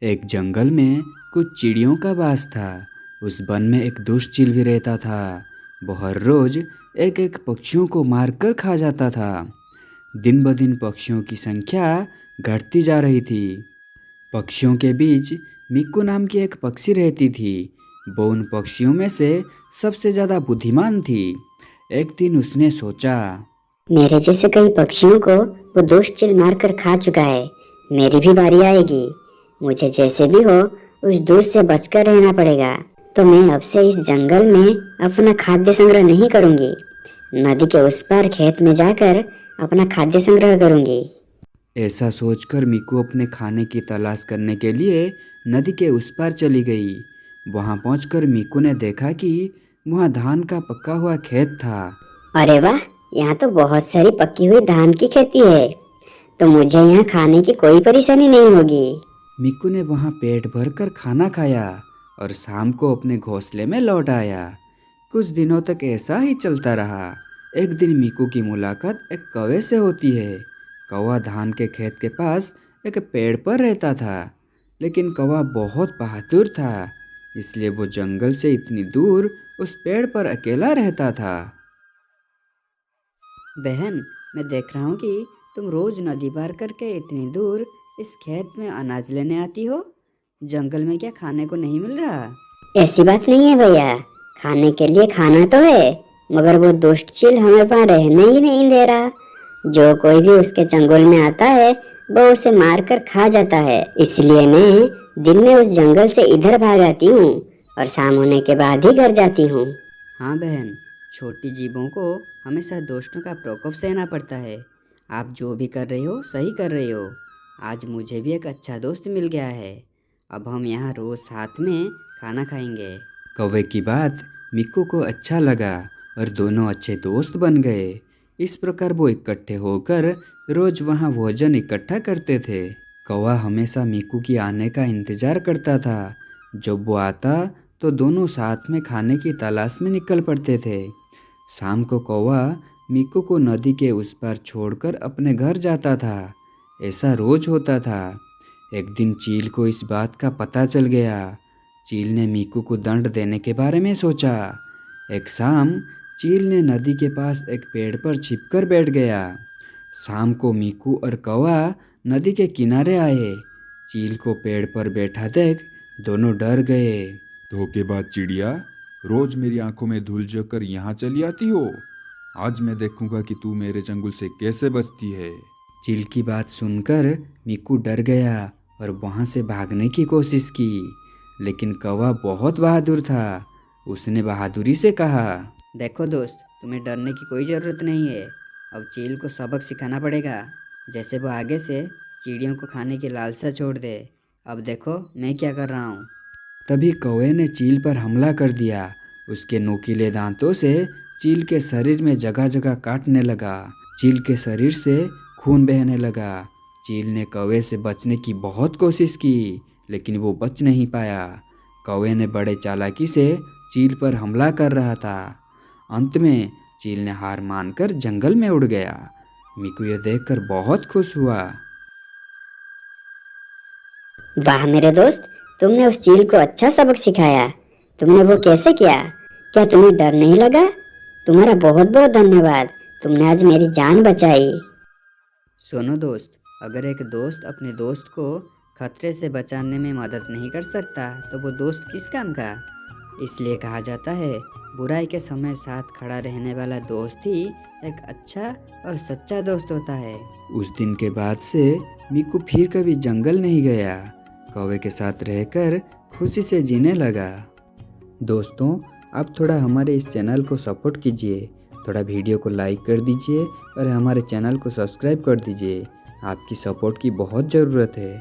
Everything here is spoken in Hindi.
एक जंगल में कुछ चिड़ियों का वास था। उस वन में एक दुष्ट चील भी रहता था। वो हर रोज एक एक पक्षियों को मारकर खा जाता था। दिन ब दिन पक्षियों की संख्या घटती जा रही थी। पक्षियों के बीच मिक्कू नाम की एक पक्षी रहती थी। वो उन पक्षियों में से सबसे ज़्यादा बुद्धिमान थी। एक दिन उसने सोचा, मेरे जैसे कई पक्षियों को वो दुष्ट चील मार कर खा चुका है। मेरी भी बारी आएगी। मुझे जैसे भी हो उस दुष्ट से बचकर रहना पड़ेगा। तो मैं अब से इस जंगल में अपना खाद्य संग्रह नहीं करूंगी। नदी के उस पार खेत में जाकर अपना खाद्य संग्रह करूंगी। ऐसा सोचकर मिक्कू अपने खाने की तलाश करने के लिए नदी के उस पार चली गई। वहां पहुंचकर मिक्कू ने देखा कि वहां धान का पका हुआ खेत था। अरे वाह, यहाँ तो बहुत सारी पकी हुई धान की खेती है। तो मुझे यहाँ खाने की कोई परेशानी नहीं होगी। मिक्कू ने वहां पेट भरकर खाना खाया और शाम को अपने घोंसले में लौट आया। कुछ दिनों तक ऐसा ही चलता रहा। एक दिन मिक्कू की मुलाकात एक कौवे से होती है। कौवा धान के खेत के पास एक पेड़ पर रहता था, लेकिन कौवा बहुत बहादुर था, इसलिए वो जंगल से इतनी दूर उस पेड़ पर अकेला रहता था। बहन, मैं देख रहा हूँ कि तुम रोज नदी पार करके इतनी दूर इस खेत में अनाज लेने आती हो। जंगल में क्या खाने को नहीं मिल रहा? ऐसी बात नहीं है भैया, खाने के लिए खाना तो है, मगर वो दुष्ट चील हमें वहाँ रहने ही नहीं दे रहा। जो कोई भी उसके चंगुल में आता है वो उसे मार कर खा जाता है। इसलिए मैं दिन में उस जंगल से इधर भाग आती हूँ और शाम होने के बाद ही घर जाती हूँ। हाँ बहन, छोटी जीवों को हमेशा दोस्तों का प्रकोप सहना पड़ता है। आप जो भी कर रही हो सही कर रही हो। आज मुझे भी एक अच्छा दोस्त मिल गया है। अब हम यहाँ रोज साथ में खाना खाएंगे। कौवे की बात मिक्कू को अच्छा लगा और दोनों अच्छे दोस्त बन गए। इस प्रकार वो इकट्ठे होकर रोज वहाँ भोजन इकट्ठा करते थे। कौवा हमेशा मिक्कू की आने का इंतजार करता था। जब वो आता तो दोनों साथ में खाने की तलाश में निकल पड़ते थे। शाम को कौवा मिक्कू को नदी के उस पार छोड़कर अपने घर जाता था। ऐसा रोज होता था। एक दिन चील को इस बात का पता चल गया। चील ने मिक्कू को दंड देने के बारे में सोचा। एक शाम चील ने नदी के पास एक पेड़ पर छिपकर बैठ गया। शाम को मिक्कू और कौवा नदी के किनारे आए। चील को पेड़ पर बैठा देख दोनों डर गए। धोखेबाज चिड़िया, रोज मेरी आंखों में धूल झोंककर यहाँ चली आती हो। आज मैं देखूंगा कि तू मेरे चंगुल से कैसे बचती है। चील की बात सुनकर मिक्कू डर गया और वहाँ से भागने की कोशिश की, लेकिन कौवा बहुत बहादुर था। उसने बहादुरी से कहा, देखो दोस्त, तुम्हें डरने की कोई ज़रूरत नहीं है। अब चील को सबक सिखाना पड़ेगा। जैसे वो आगे से चिड़ियों को खाने की लालसा छोड़ दे। अब देखो मैं क्या कर रहा हूँ। तभी कौवे ने चील पर हमला कर दिया। उसके नोकीले दांतों से चील के शरीर में जगह जगह काटने लगा। चील के शरीर से खून बहने लगा। चील ने कौवे से बचने की बहुत कोशिश की, लेकिन वो बच नहीं पाया। कौवे ने बड़े चालाकी से चील पर हमला कर रहा था। अंत में चील ने हार मानकर जंगल में उड़ गया। मिक्कू यह देखकर बहुत खुश हुआ। वाह मेरे दोस्त, तुमने उस चील को अच्छा सबक सिखाया। तुमने वो कैसे किया? क्या तुम्हें डर नहीं लगा? तुम्हारा बहुत बहुत धन्यवाद। तुमने आज मेरी जान बचाई। सुनो दोस्त, अगर एक दोस्त अपने दोस्त को खतरे से बचाने में मदद नहीं कर सकता तो वो दोस्त किस काम का? इसलिए कहा जाता है, बुराई के समय साथ खड़ा रहने वाला दोस्त ही एक अच्छा और सच्चा दोस्त होता है। उस दिन के बाद से मिक्कू फिर कभी जंगल नहीं गया। कौवे के साथ रहकर खुशी से जीने लगा। दोस्तों, आप थोड़ा हमारे इस चैनल को सपोर्ट कीजिए। थोड़ा वीडियो को लाइक कर दीजिए और हमारे चैनल को सब्सक्राइब कर दीजिए। आपकी सपोर्ट की बहुत ज़रूरत है।